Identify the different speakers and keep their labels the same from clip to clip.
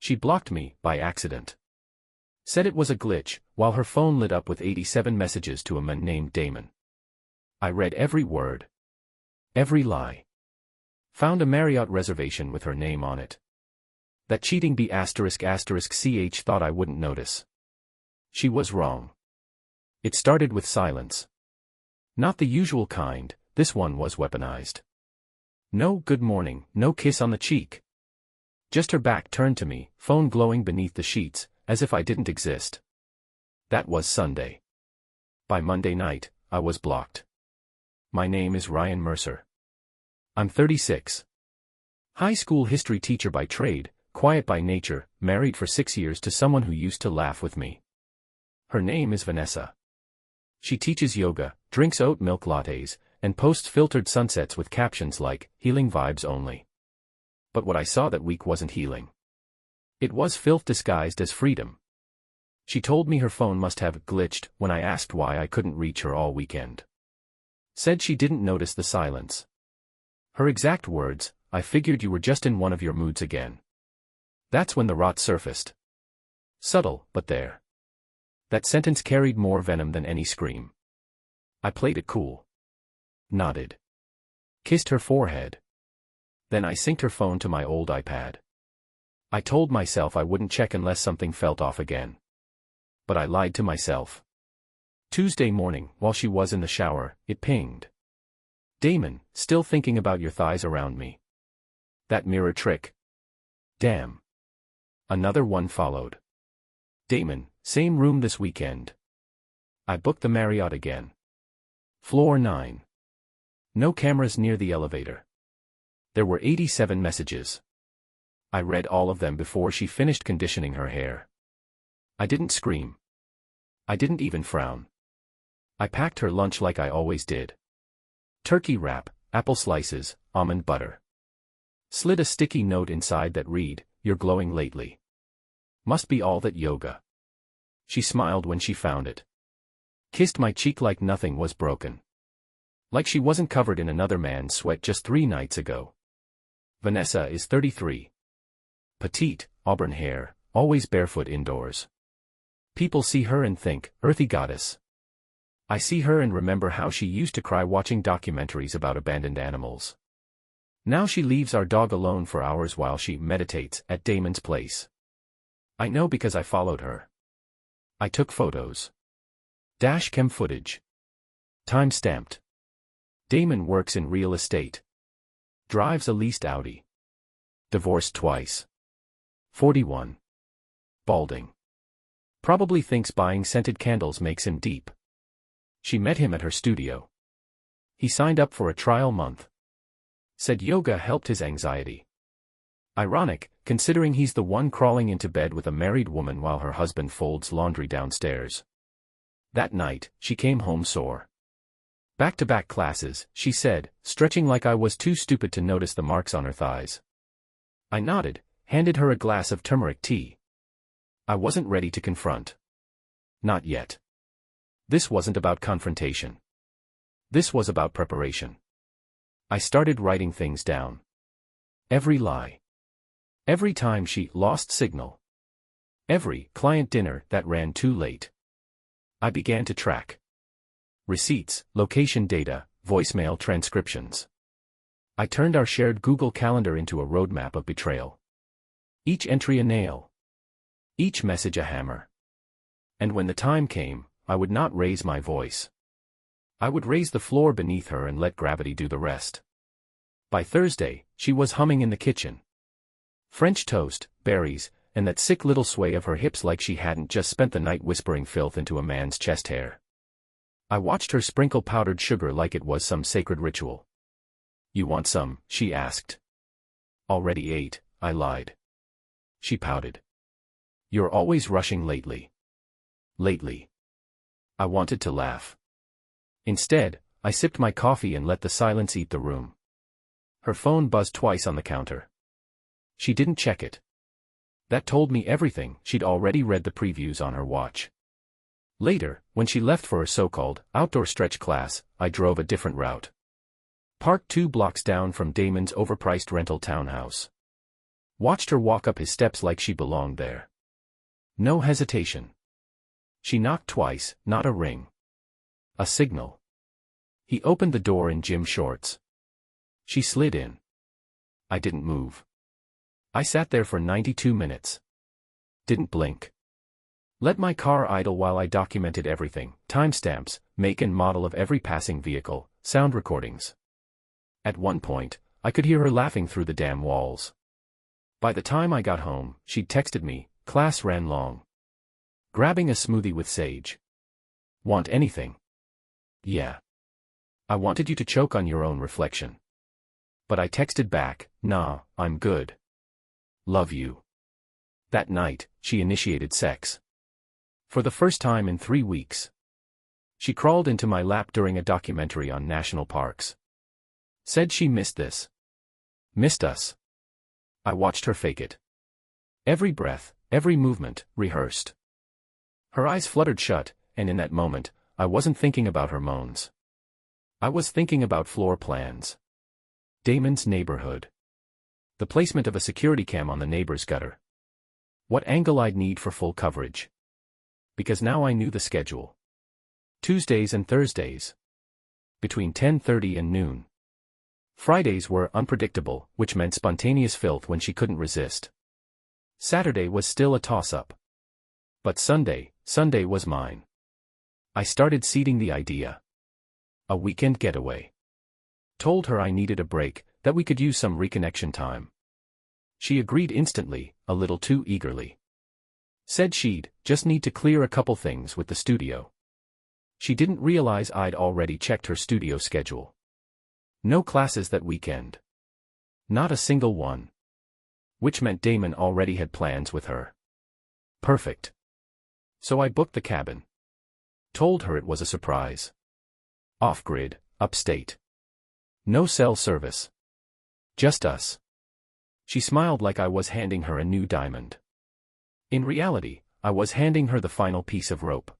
Speaker 1: She blocked me, by accident. Said it was a glitch, while her phone lit up with 87 messages to a man named Damon. I read every word. Every lie. Found a Marriott reservation with her name on it. That cheating B*****ch thought I wouldn't notice. She was wrong. It started with silence. Not the usual kind, this one was weaponized. No good morning, no kiss on the cheek. Just her back turned to me, phone glowing beneath the sheets, as if I didn't exist. That was Sunday. By Monday night, I was blocked. My name is Ryan Mercer. I'm 36. High school history teacher by trade, quiet by nature, married for 6 years to someone who used to laugh with me. Her name is Vanessa. She teaches yoga, drinks oat milk lattes, and posts filtered sunsets with captions like, healing vibes only. But what I saw that week wasn't healing. It was filth disguised as freedom. She told me her phone must have glitched when I asked why I couldn't reach her all weekend. Said she didn't notice the silence. Her exact words, I figured you were just in one of your moods again. That's when the rot surfaced. Subtle, but there. That sentence carried more venom than any scream. I played it cool. Nodded. Kissed her forehead. Then I synced her phone to my old iPad. I told myself I wouldn't check unless something felt off again. But I lied to myself. Tuesday morning, while she was in the shower, it pinged. Damon, still thinking about your thighs around me. That mirror trick. Damn. Another one followed. Damon, same room this weekend. I booked the Marriott again. Floor 9. No cameras near the elevator. There were 87 messages. I read all of them before she finished conditioning her hair. I didn't scream. I didn't even frown. I packed her lunch like I always did. Turkey wrap, apple slices, almond butter. Slid a sticky note inside that read, "You're glowing lately. Must be all that yoga." She smiled when she found it. Kissed my cheek like nothing was broken. Like she wasn't covered in another man's sweat just 3 nights ago. Vanessa is 33. Petite, auburn hair, always barefoot indoors. People see her and think, earthy goddess. I see her and remember how she used to cry watching documentaries about abandoned animals. Now she leaves our dog alone for hours while she meditates at Damon's place. I know because I followed her. I took photos. Dashcam footage. Time-stamped. Damon works in real estate. Drives a leased Audi. Divorced twice. 41. Balding. Probably thinks buying scented candles makes him deep. She met him at her studio. He signed up for a trial month. Said yoga helped his anxiety. Ironic, considering he's the one crawling into bed with a married woman while her husband folds laundry downstairs. That night, she came home sore. Back-to-back classes, she said, stretching like I was too stupid to notice the marks on her thighs. I nodded, handed her a glass of turmeric tea. I wasn't ready to confront. Not yet. This wasn't about confrontation. This was about preparation. I started writing things down. Every lie. Every time she lost signal. Every client dinner that ran too late. I began to track. Receipts, location data, voicemail transcriptions. I turned our shared Google Calendar into a roadmap of betrayal. Each entry a nail. Each message a hammer. And when the time came, I would not raise my voice. I would raise the floor beneath her and let gravity do the rest. By Thursday, she was humming in the kitchen. French toast, berries, and that sick little sway of her hips like she hadn't just spent the night whispering filth into a man's chest hair. I watched her sprinkle powdered sugar like it was some sacred ritual. You want some? She asked. Already ate, I lied. She pouted. You're always rushing lately. Lately. I wanted to laugh. Instead, I sipped my coffee and let the silence eat the room. Her phone buzzed twice on the counter. She didn't check it. That told me everything. She'd already read the previews on her watch. Later, when she left for her so-called outdoor stretch class, I drove a different route. Parked 2 blocks down from Damon's overpriced rental townhouse. Watched her walk up his steps like she belonged there. No hesitation. She knocked twice, not a ring. A signal. He opened the door in gym shorts. She slid in. I didn't move. I sat there for 92 minutes. Didn't blink. Let my car idle while I documented everything, timestamps, make and model of every passing vehicle, sound recordings. At one point, I could hear her laughing through the damn walls. By the time I got home, she'd texted me, "Class ran long. Grabbing a smoothie with sage. Want anything?" Yeah. I wanted you to choke on your own reflection. But I texted back, "Nah, I'm good. Love you." That night, she initiated sex. For the first time in 3 weeks. She crawled into my lap during a documentary on national parks. Said she missed this. Missed us. I watched her fake it. Every breath, every movement, rehearsed. Her eyes fluttered shut, and in that moment, I wasn't thinking about her moans. I was thinking about floor plans. Damon's neighborhood. The placement of a security cam on the neighbor's gutter. What angle I'd need for full coverage. Because now I knew the schedule. Tuesdays and Thursdays. Between 10:30 and noon. Fridays were unpredictable, which meant spontaneous filth when she couldn't resist. Saturday was still a toss-up. But Sunday was mine. I started seeding the idea. A weekend getaway. Told her I needed a break, that we could use some reconnection time. She agreed instantly, a little too eagerly. Said she'd just need to clear a couple things with the studio. She didn't realize I'd already checked her studio schedule. No classes that weekend. Not a single one. Which meant Damon already had plans with her. Perfect. So I booked the cabin. Told her it was a surprise. Off-grid, upstate. No cell service. Just us. She smiled like I was handing her a new diamond. In reality, I was handing her the final piece of rope.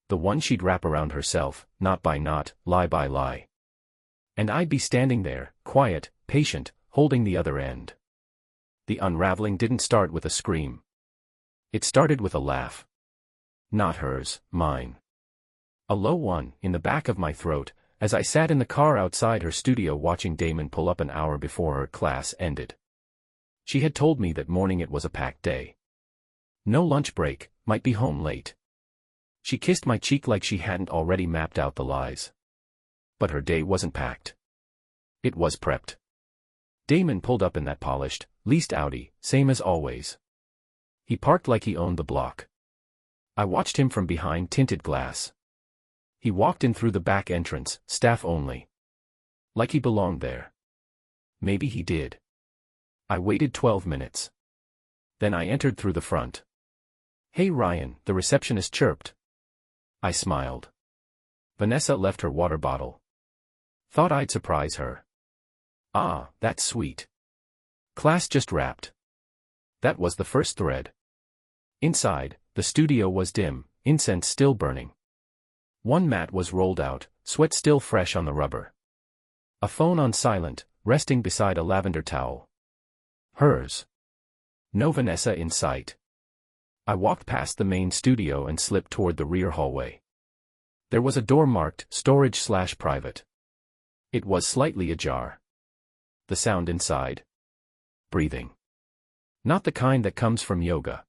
Speaker 1: The one she'd wrap around herself, knot by knot, lie by lie. And I'd be standing there, quiet, patient, holding the other end. The unraveling didn't start with a scream. It started with a laugh. Not hers, mine. A low one, in the back of my throat, as I sat in the car outside her studio watching Damon pull up an hour before her class ended. She had told me that morning it was a packed day. No lunch break, might be home late. She kissed my cheek like she hadn't already mapped out the lies. But her day wasn't packed. It was prepped. Damon pulled up in that polished, leased Audi, same as always. He parked like he owned the block. I watched him from behind tinted glass. He walked in through the back entrance, staff only. Like he belonged there. Maybe he did. I waited 12 minutes. Then I entered through the front. "Hey Ryan," the receptionist chirped. I smiled. Vanessa left her water bottle. Thought I'd surprise her. Ah, that's sweet. Class just wrapped. That was the first thread. Inside, the studio was dim, incense still burning. One mat was rolled out, sweat still fresh on the rubber. A phone on silent, resting beside a lavender towel. Hers. No Vanessa in sight. I walked past the main studio and slipped toward the rear hallway. There was a door marked storage/private. It was slightly ajar. The sound inside. Breathing. Not the kind that comes from yoga.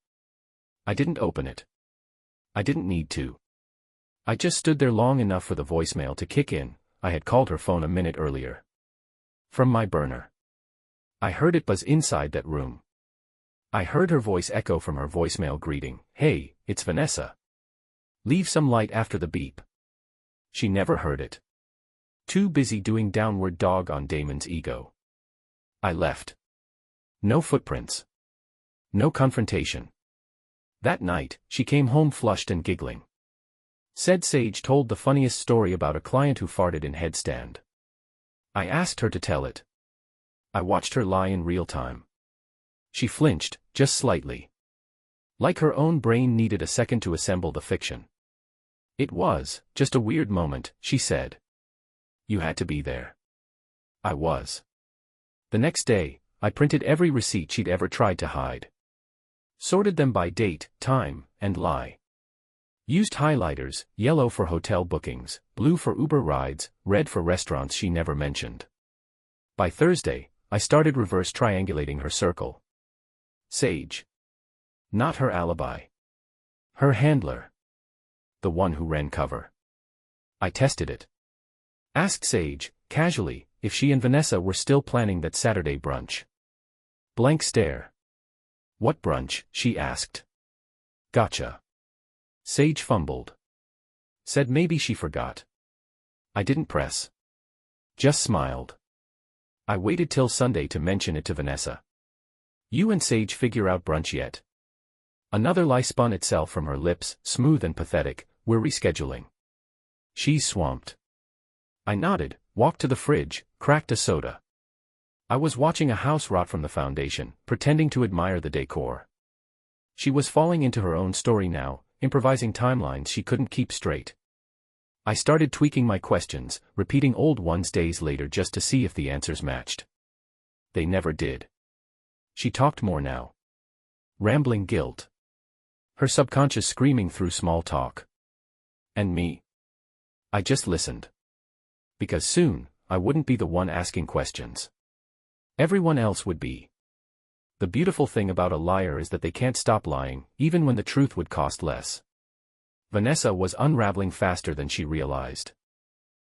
Speaker 1: I didn't open it. I didn't need to. I just stood there long enough for the voicemail to kick in. I had called her phone a minute earlier. From my burner. I heard it buzz inside that room. I heard her voice echo from her voicemail greeting, "Hey, it's Vanessa. Leave some light after the beep." She never heard it. Too busy doing downward dog on Damon's ego. I left. No footprints. No confrontation. That night, she came home flushed and giggling. Said Sage told the funniest story about a client who farted in headstand. I asked her to tell it. I watched her lie in real time. She flinched, just slightly. Like her own brain needed a second to assemble the fiction. "It was just a weird moment," she said. "You had to be there." I was. The next day, I printed every receipt she'd ever tried to hide. Sorted them by date, time, and lie. Used highlighters, yellow for hotel bookings, blue for Uber rides, red for restaurants she never mentioned. By Thursday, I started reverse triangulating her circle. Sage. Not her alibi. Her handler. The one who ran cover. I tested it. Asked Sage, casually, if she and Vanessa were still planning that Saturday brunch. Blank stare. What brunch? She asked. Gotcha. Sage fumbled. Said maybe she forgot. I didn't press. Just smiled. I waited till Sunday to mention it to Vanessa. You and Sage figure out brunch yet? Another lie spun itself from her lips, smooth and pathetic. We're rescheduling. She's swamped. I nodded, walked to the fridge, cracked a soda. I was watching a house rot from the foundation, pretending to admire the decor. She was falling into her own story now, improvising timelines she couldn't keep straight. I started tweaking my questions, repeating old ones days later just to see if the answers matched. They never did. She talked more now. Rambling guilt. Her subconscious screaming through small talk. And me. I just listened. Because soon, I wouldn't be the one asking questions. Everyone else would be. The beautiful thing about a liar is that they can't stop lying, even when the truth would cost less. Vanessa was unraveling faster than she realized.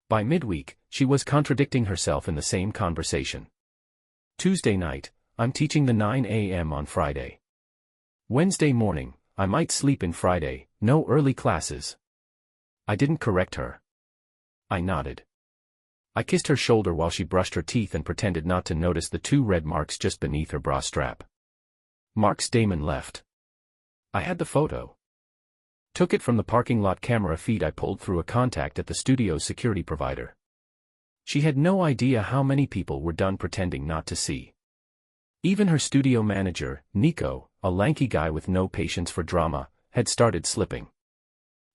Speaker 1: By midweek, she was contradicting herself in the same conversation. Tuesday night, I'm teaching the 9 a.m. on Friday. Wednesday morning, I might sleep in Friday, no early classes. I didn't correct her. I nodded. I kissed her shoulder while she brushed her teeth and pretended not to notice the 2 red marks just beneath her bra strap. Marks Damon left. I had the photo. Took it from the parking lot camera feed I pulled through a contact at the studio's security provider. She had no idea how many people were done pretending not to see. Even her studio manager, Nico, a lanky guy with no patience for drama, had started slipping.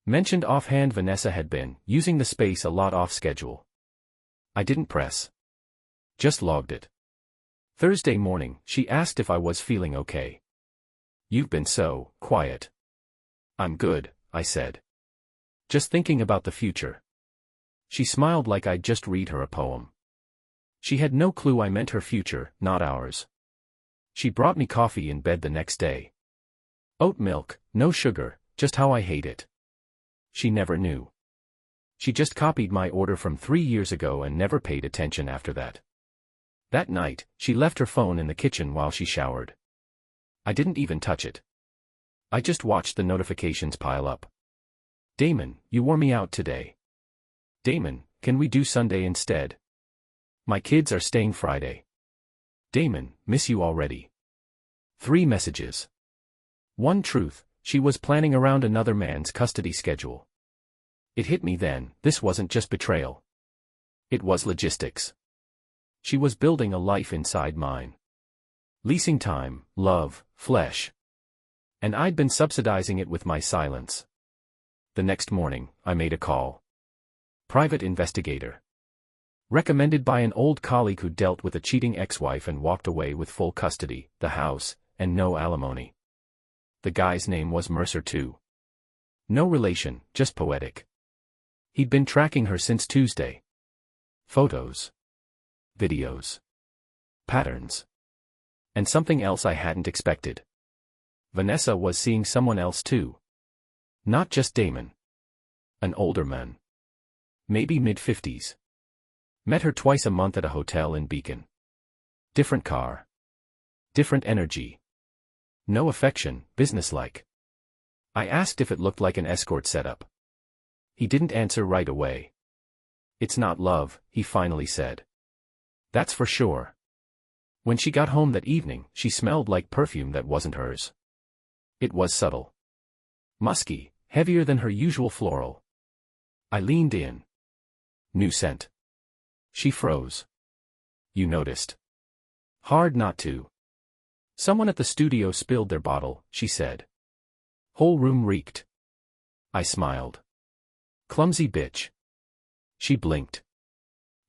Speaker 1: Mentioned offhand Vanessa had been using the space a lot off schedule. I didn't press. Just logged it. Thursday morning, she asked if I was feeling okay. You've been so quiet. I'm good, I said. Just thinking about the future. She smiled like I'd just read her a poem. She had no clue I meant her future, not ours. She brought me coffee in bed the next day. Oat milk, no sugar, just how I hate it. She never knew. She just copied my order from 3 years ago and never paid attention after that. That night, she left her phone in the kitchen while she showered. I didn't even touch it. I just watched the notifications pile up. Damon, you wore me out today. Damon, can we do Sunday instead? My kids are staying Friday. Damon, miss you already. 3 messages. One truth, she was planning around another man's custody schedule. It hit me then, this wasn't just betrayal. It was logistics. She was building a life inside mine. Leasing time, love, flesh. And I'd been subsidizing it with my silence. The next morning, I made a call. Private investigator. Recommended by an old colleague who dealt with a cheating ex-wife and walked away with full custody, the house, and no alimony. The guy's name was Mercer too. No relation, just poetic. He'd been tracking her since Tuesday. Photos. Videos. Patterns. And something else I hadn't expected. Vanessa was seeing someone else too. Not just Damon. An older man. Maybe mid-50s. Met her twice a month at a hotel in Beacon. Different car. Different energy. No affection, businesslike. I asked if it looked like an escort setup. He didn't answer right away. It's not love, he finally said. That's for sure. When she got home that evening, she smelled like perfume that wasn't hers. It was subtle. Musky, heavier than her usual floral. I leaned in. New scent. She froze. You noticed. Hard not to. Someone at the studio spilled their bottle, she said. Whole room reeked. I smiled. Clumsy bitch. She blinked.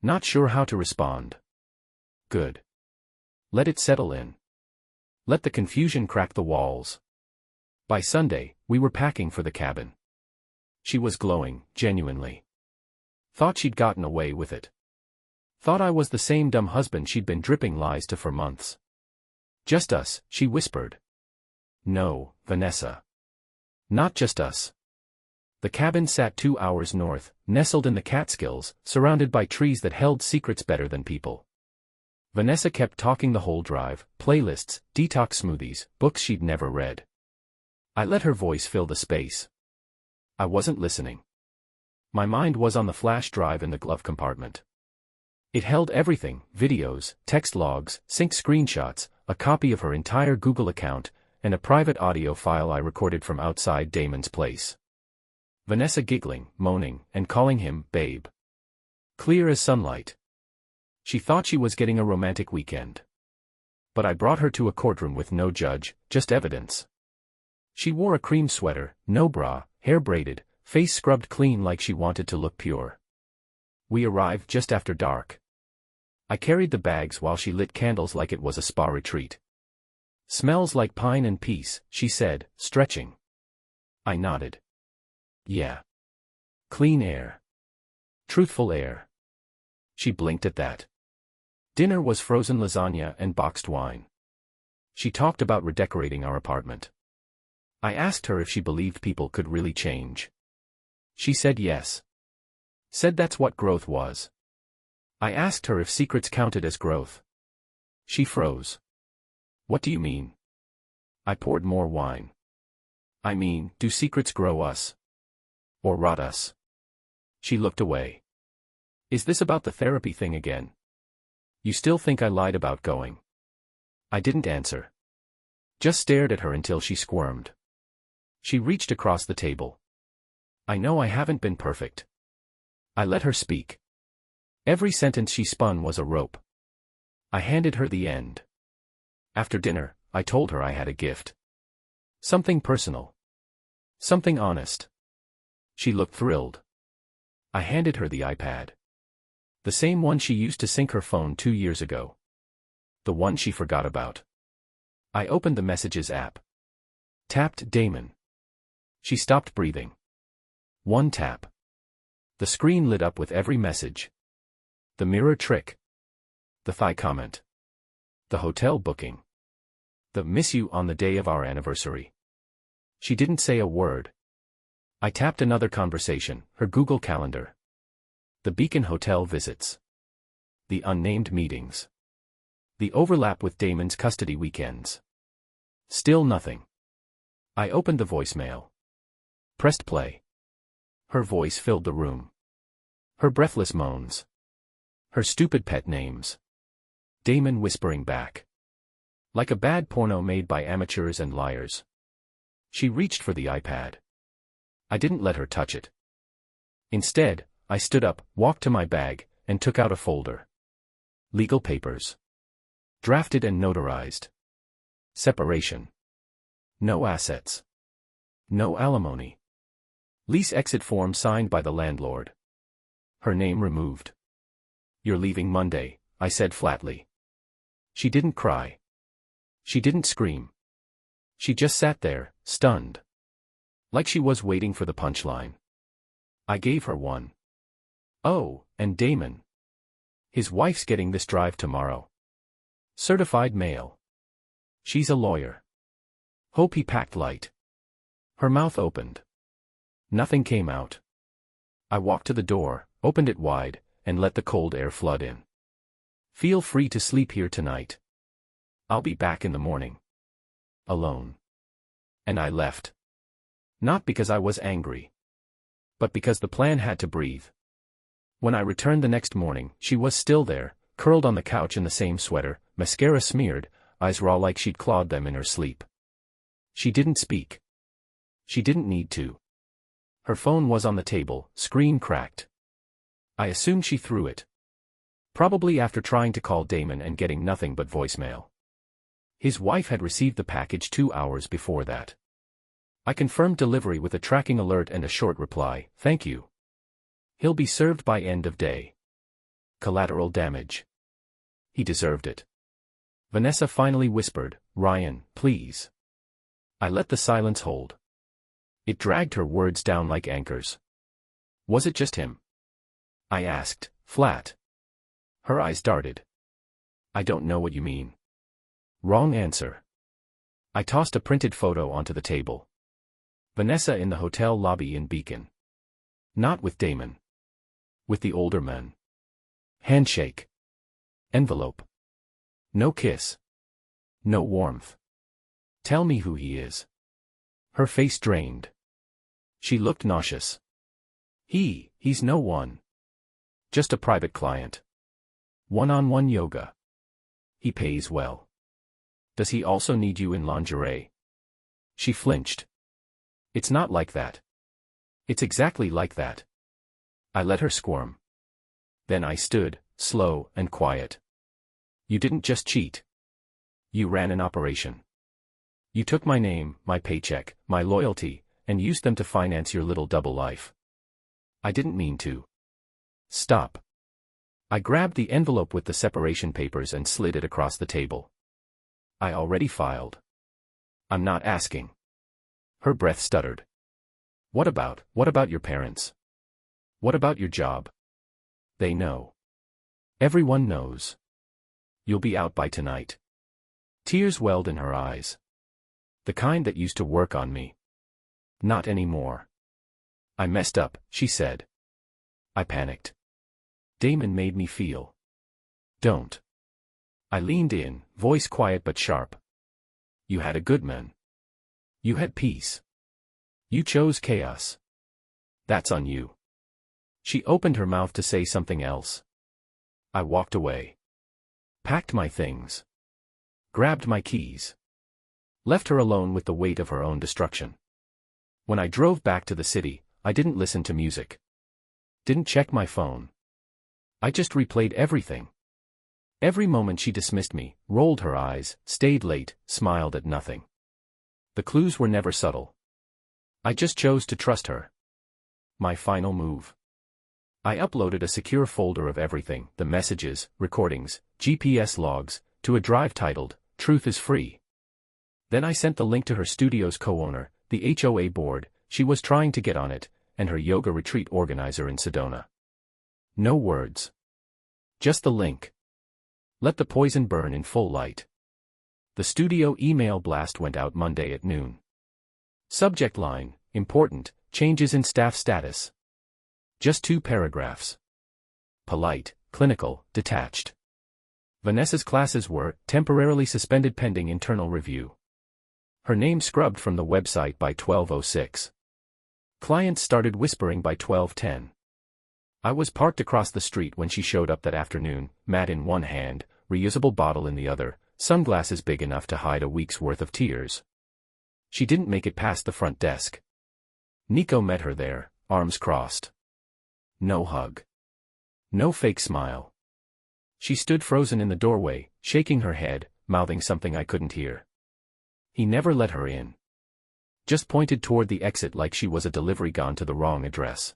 Speaker 1: Not sure how to respond. Good. Let it settle in. Let the confusion crack the walls. By Sunday, we were packing for the cabin. She was glowing, genuinely. Thought she'd gotten away with it. Thought I was the same dumb husband she'd been dripping lies to for months. Just us, she whispered. No, Vanessa. Not just us. The cabin sat 2 hours north, nestled in the Catskills, surrounded by trees that held secrets better than people. Vanessa kept talking the whole drive, playlists, detox smoothies, books she'd never read. I let her voice fill the space. I wasn't listening. My mind was on the flash drive in the glove compartment. It held everything: videos, text logs, sync screenshots, a copy of her entire Google account, and a private audio file I recorded from outside Damon's place. Vanessa giggling, moaning, and calling him babe. Clear as sunlight. She thought she was getting a romantic weekend. But I brought her to a courtroom with no judge, just evidence. She wore a cream sweater, no bra, hair braided, face scrubbed clean like she wanted to look pure. We arrived just after dark. I carried the bags while she lit candles like it was a spa retreat. Smells like pine and peace, she said, stretching. I nodded. Yeah. Clean air. Truthful air. She blinked at that. Dinner was frozen lasagna and boxed wine. She talked about redecorating our apartment. I asked her if she believed people could really change. She said yes. Said that's what growth was. I asked her if secrets counted as growth. She froze. What do you mean? I poured more wine. I mean, do secrets grow us? Or rot us? She looked away. Is this about the therapy thing again? You still think I lied about going? I didn't answer. Just stared at her until she squirmed. She reached across the table. I know I haven't been perfect. I let her speak. Every sentence she spun was a rope. I handed her the end. After dinner, I told her I had a gift. Something personal. Something honest. She looked thrilled. I handed her the iPad. The same one she used to sync her phone 2 years ago. The one she forgot about. I opened the Messages app. Tapped Damon. She stopped breathing. One tap. The screen lit up with every message. The mirror trick. The thigh comment. The hotel booking. The miss you on the day of our anniversary. She didn't say a word. I tapped another conversation, her Google Calendar. The Beacon Hotel visits. The unnamed meetings. The overlap with Damon's custody weekends. Still nothing. I opened the voicemail. Pressed play. Her voice filled the room. Her breathless moans. Her stupid pet names. Damon whispering back. Like a bad porno made by amateurs and liars. She reached for the iPad. I didn't let her touch it. Instead, I stood up, walked to my bag, and took out a folder. Legal papers. Drafted and notarized. Separation. No assets. No alimony. Lease exit form signed by the landlord. Her name removed. You're leaving Monday, I said flatly. She didn't cry. She didn't scream. She just sat there, stunned. Like she was waiting for the punchline. I gave her one. Oh, and Damon. His wife's getting this drive tomorrow. Certified mail. She's a lawyer. Hope he packed light. Her mouth opened. Nothing came out. I walked to the door, opened it wide, and let the cold air flood in. Feel free to sleep here tonight. I'll be back in the morning. Alone. And I left. Not because I was angry. But because the plan had to breathe. When I returned the next morning, she was still there, curled on the couch in the same sweater, mascara smeared, eyes raw like she'd clawed them in her sleep. She didn't speak. She didn't need to. Her phone was on the table, screen cracked. I assumed she threw it. Probably after trying to call Damon and getting nothing but voicemail. His wife had received the package 2 hours before that. I confirmed delivery with a tracking alert and a short reply, thank you. He'll be served by end of day. Collateral damage. He deserved it. Vanessa finally whispered, "Ryan, please." I let the silence hold. It dragged her words down like anchors. "Was it just him?" I asked, flat. Her eyes darted. "I don't know what you mean." "Wrong answer." I tossed a printed photo onto the table. Vanessa in the hotel lobby in Beacon. Not with Damon. With the older men. Handshake. Envelope. No kiss. No warmth. "Tell me who he is." Her face drained. She looked nauseous. He's no one. Just a private client. One-on-one yoga. He pays well. Does he also need you in lingerie?" She flinched. "It's not like that." "It's exactly like that." I let her squirm. Then I stood, slow and quiet. "You didn't just cheat. You ran an operation. You took my name, my paycheck, my loyalty, and used them to finance your little double life." "I didn't mean to." "Stop." I grabbed the envelope with the separation papers and slid it across the table. "I already filed. I'm not asking." Her breath stuttered. What about your parents? What about your job?" "They know. Everyone knows. You'll be out by tonight." Tears welled in her eyes. "The kind that used to work on me." "Not anymore." "I messed up," she said. I panicked. "Damon made me feel." "Don't." I leaned in, voice quiet but sharp. "You had a good man. You had peace. You chose chaos. That's on you." She opened her mouth to say something else. I walked away. Packed my things. Grabbed my keys. Left her alone with the weight of her own destruction. When I drove back to the city, I didn't listen to music. Didn't check my phone. I just replayed everything. Every moment she dismissed me, rolled her eyes, stayed late, smiled at nothing. The clues were never subtle. I just chose to trust her. My final move. I uploaded a secure folder of everything, the messages, recordings, GPS logs, to a drive titled, "Truth is Free." Then I sent the link to her studio's co-owner, the HOA board she was trying to get on it, and her yoga retreat organizer in Sedona. No words. Just the link. Let the poison burn in full light. The studio email blast went out Monday at noon. Subject line, "Important, changes in staff status." Just 2 paragraphs. Polite, clinical, detached. Vanessa's classes were temporarily suspended pending internal review. Her name scrubbed from the website by 12:06. Clients started whispering by 12:10. I was parked across the street when she showed up that afternoon, mat in one hand, reusable bottle in the other, sunglasses big enough to hide a week's worth of tears. She didn't make it past the front desk. Nico met her there, arms crossed. No hug. No fake smile. She stood frozen in the doorway, shaking her head, mouthing something I couldn't hear. He never let her in. Just pointed toward the exit like she was a delivery gone to the wrong address.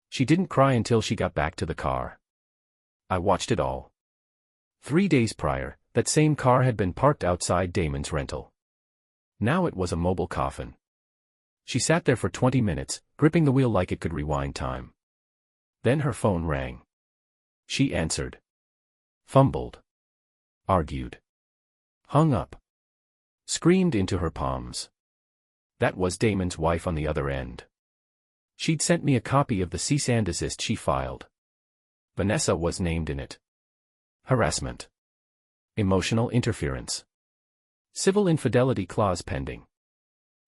Speaker 1: She didn't cry until she got back to the car. I watched it all. 3 days prior, that same car had been parked outside Damon's rental. Now it was a mobile coffin. She sat there for 20 minutes, gripping the wheel like it could rewind time. Then her phone rang. She answered. Fumbled. Argued. Hung up. Screamed into her palms. That was Damon's wife on the other end. She'd sent me a copy of the cease and desist she filed. Vanessa was named in it. Harassment. Emotional interference. Civil infidelity clause pending.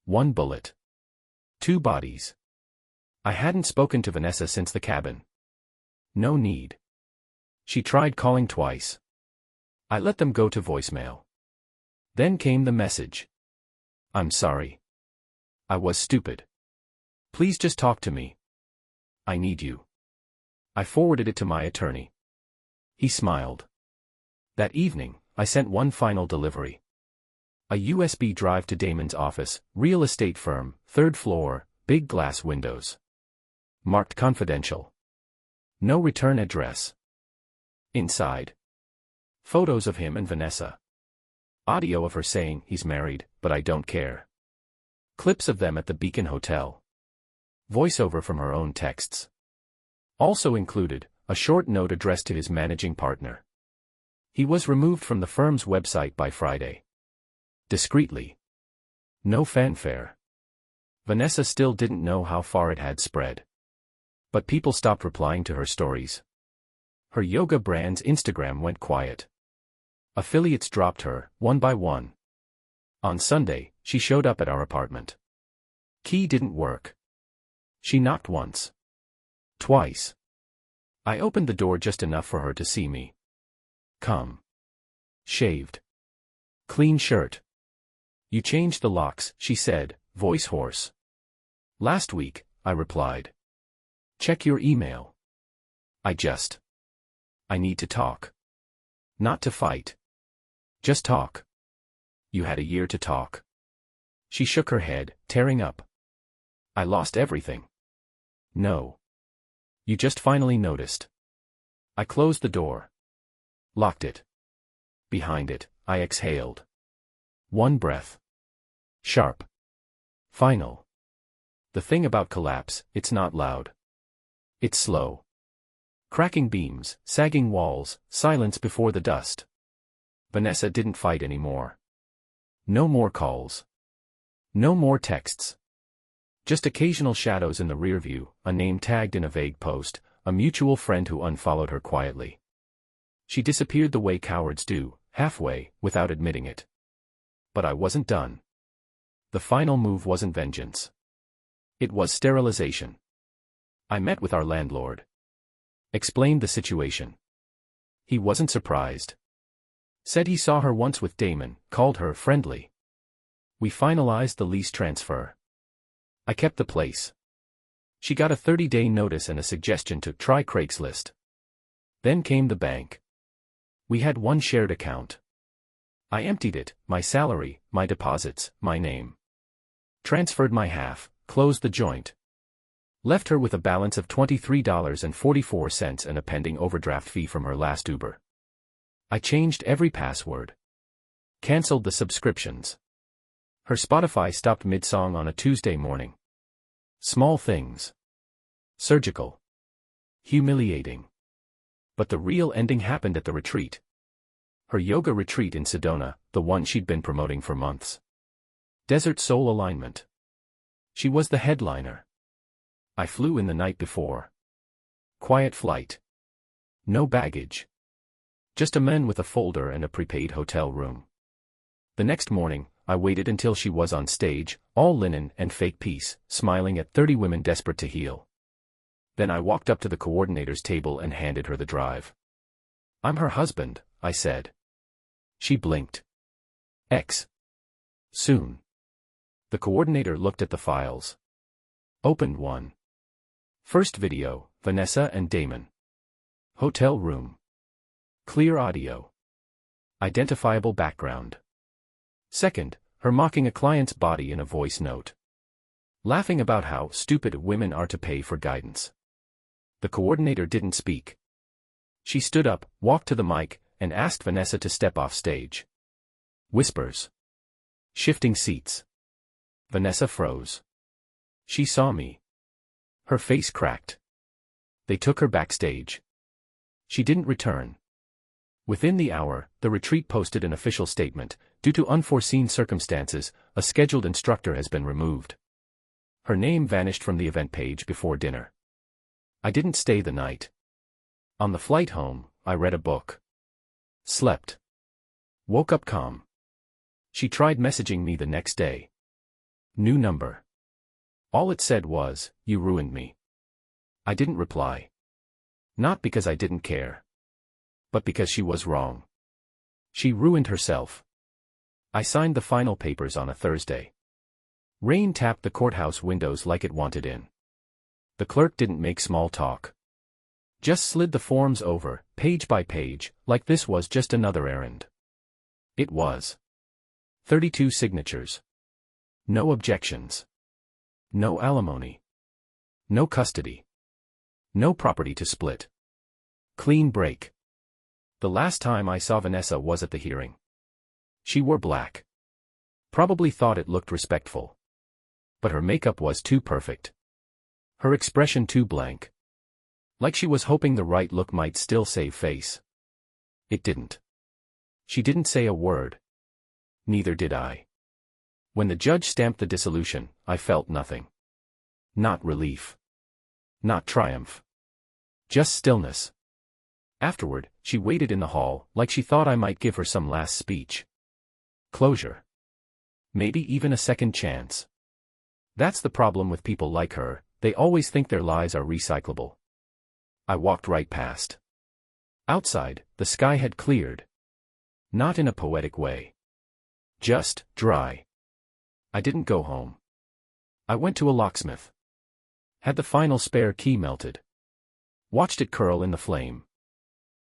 Speaker 1: 1 bullet. 2 bodies. I hadn't spoken to Vanessa since the cabin. No need. She tried calling twice. I let them go to voicemail. Then came the message. I'm sorry. I was stupid. Please just talk to me. I need you. I forwarded it to my attorney. He smiled. That evening, I sent one final delivery. A USB drive to Damon's office, real estate firm, 3rd floor, big glass windows. Marked confidential. No return address. Inside. Photos of him and Vanessa. Audio of her saying, "He's married, but I don't care." Clips of them at the Beacon Hotel. Voiceover from her own texts. Also included, a short note addressed to his managing partner. He was removed from the firm's website by Friday. Discreetly. No fanfare. Vanessa still didn't know how far it had spread. But people stopped replying to her stories. Her yoga brand's Instagram went quiet. Affiliates dropped her, one by one. On Sunday, she showed up at our apartment. Key didn't work. She knocked once. Twice. I opened the door just enough for her to see me. Calm. Shaved. Clean shirt. "You changed the locks," she said, voice hoarse. "Last week," I replied. "Check your email." I need to talk. Not to fight. Just talk." "You had a year to talk." She shook her head, tearing up. "I lost everything." "No. You just finally noticed." I closed the door. Locked it. Behind it, I exhaled. One breath. Sharp. Final. The thing about collapse, it's not loud. It's slow. Cracking beams, sagging walls, silence before the dust. Vanessa didn't fight anymore. No more calls. No more texts. Just occasional shadows in the rear view, a name tagged in a vague post, a mutual friend who unfollowed her quietly. She disappeared the way cowards do, halfway, without admitting it. But I wasn't done. The final move wasn't vengeance. It was sterilization. I met with our landlord. Explained the situation. He wasn't surprised. Said he saw her once with Damon, called her friendly. We finalized the lease transfer. I kept the place. She got a 30-day notice and a suggestion to try Craigslist. Then came the bank. We had one shared account. I emptied it, my salary, my deposits, my name. Transferred my half, closed the joint. Left her with a balance of $23.44 and a pending overdraft fee from her last Uber. I changed every password. Cancelled the subscriptions. Her Spotify stopped mid-song on a Tuesday morning. Small things. Surgical. Humiliating. But the real ending happened at the retreat. Her yoga retreat in Sedona, the one she'd been promoting for months. Desert Soul Alignment. She was the headliner. I flew in the night before. Quiet flight. No baggage. Just a man with a folder and a prepaid hotel room. The next morning, I waited until she was on stage, all linen and fake peace, smiling at 30 women desperate to heal. Then I walked up to the coordinator's table and handed her the drive. "I'm her husband," I said. She blinked. Soon. The coordinator looked at the files. Opened one. First video, Vanessa and Damon. Hotel room. Clear audio. Identifiable background. Second, her mocking a client's body in a voice note. Laughing about how stupid women are to pay for guidance. The coordinator didn't speak. She stood up, walked to the mic, and asked Vanessa to step off stage. Whispers. Shifting seats. Vanessa froze. She saw me. Her face cracked. They took her backstage. She didn't return. Within the hour, the retreat posted an official statement. Due to unforeseen circumstances, a scheduled instructor has been removed. Her name vanished from the event page before dinner. I didn't stay the night. On the flight home, I read a book. Slept. Woke up calm. She tried messaging me the next day. New number. All it said was, "You ruined me." I didn't reply. Not because I didn't care. But because she was wrong. She ruined herself. I signed the final papers on a Thursday. Rain tapped the courthouse windows like it wanted in. The clerk didn't make small talk. Just slid the forms over, page by page, like this was just another errand. It was. 32 signatures. No objections. No alimony. No custody. No property to split. Clean break. The last time I saw Vanessa was at the hearing. She wore black. Probably thought it looked respectful. But her makeup was too perfect. Her expression too blank. Like she was hoping the right look might still save face. It didn't. She didn't say a word. Neither did I. When the judge stamped the dissolution, I felt nothing. Not relief. Not triumph. Just stillness. Afterward, she waited in the hall, like she thought I might give her some last speech. Closure. Maybe even a second chance. That's the problem with people like her, they always think their lies are recyclable. I walked right past. Outside, the sky had cleared. Not in a poetic way. Just dry. I didn't go home. I went to a locksmith. Had the final spare key melted. Watched it curl in the flame.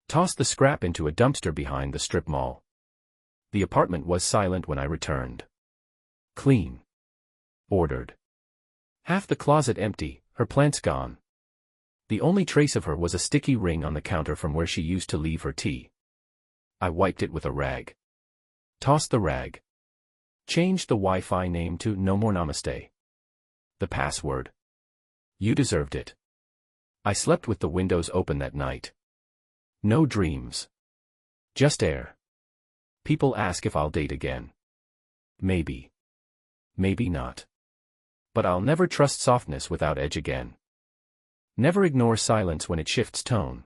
Speaker 1: Tossed the scrap into a dumpster behind the strip mall. The apartment was silent when I returned. Clean. Ordered. Half the closet empty, her plants gone. The only trace of her was a sticky ring on the counter from where she used to leave her tea. I wiped it with a rag. Tossed the rag. Changed the Wi-Fi name to No More Namaste. The password. You deserved it. I slept with the windows open that night. No dreams. Just air. People ask if I'll date again. Maybe. Maybe not. But I'll never trust softness without edge again. Never ignore silence when it shifts tone.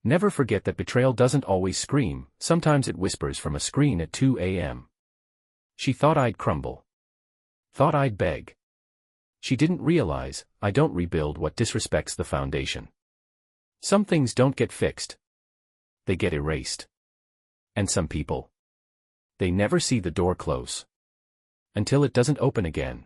Speaker 1: Never forget that betrayal doesn't always scream, sometimes it whispers from a screen at 2 a.m. She thought I'd crumble. Thought I'd beg. She didn't realize, I don't rebuild what disrespects the foundation. Some things don't get fixed. They get erased. And some people. They never see the door close. Until it doesn't open again.